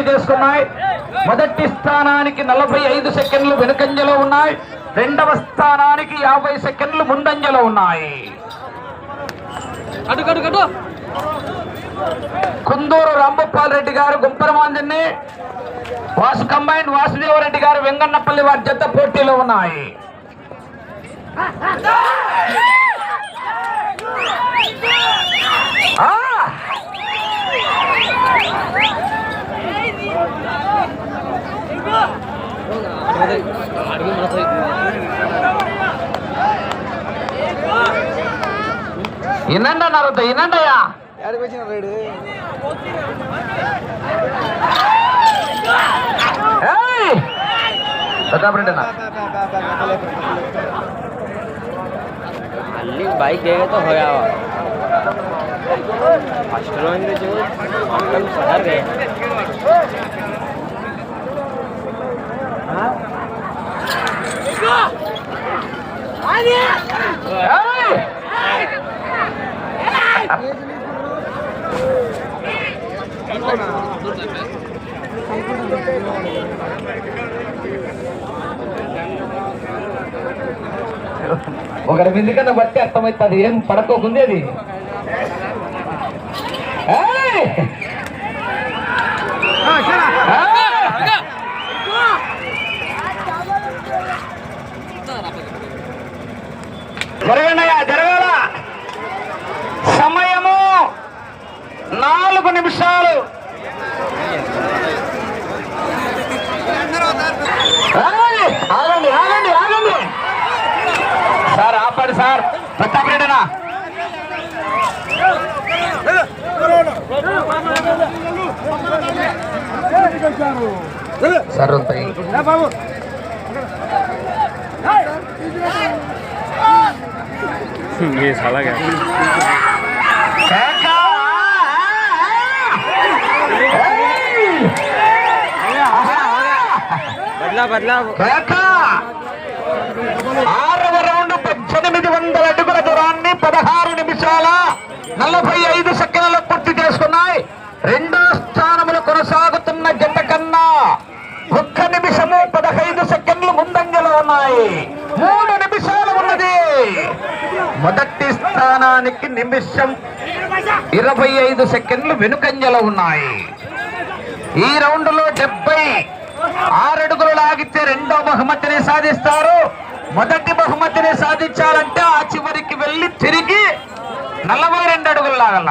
చేసుకున్నాయి. మొదటి స్థానానికి 45 సెకండ్లు వెనుకంజలో ఉన్నాయి. రెండవ స్థానానికి 50 సెకండ్లు ముందంజలో ఉన్నాయి. కుందూరు రాంభూపాల్ రెడ్డి గారు గుంపరమాంజన్ని, కంబైన్ వాసుదేవరెడ్డి గారు వెంగన్నపల్లి వారి జత పోటీలో ఉన్నాయి. ఇనండి అన్నారు, ఇనండయ్యా. बाइक देगा तो हो गया फर्स्ट रोज में जो मौसम सुधर गए ఒకరి మీదకన్నా బట్టి అర్థమవుతుంది, ఏం పడకోకుంది అది. జరగనయ్యా, జరగాల. సమయము 4 నిమిషాలు. ఆగండి ఆగండి ఆగండి సార్, ఆపండి సార్. ప్రతాప్ రెడ్డినా సార్ ఉంటాయి. ये साला क्या बदला बदला 6వ రౌండ్ 1800 అడుగుల దూరాన్ని 16 నిమిషాల 45 సెకండ్లలో పూర్తి చేసుకున్నాయి. రెండో స్థానములు కొనసాగుతున్న జత కన్నా 1 నిమిషము 15 సెకండ్లు ముందంజలో ఉన్నాయి. 3 నిమిషాలు ఉన్నది. మొదటి స్థానానికి నిమిషం 25 సెకండ్లు వెనుకంజలో ఉన్నాయి. ఈ రౌండ్ లో 76 అడుగులు లాగితే రెండో బహుమతిని సాధిస్తారు. మొదటి బహుమతిని సాధించాలంటే ఆ చివరికి వెళ్ళి తిరిగి 42 అడుగులు లాగల.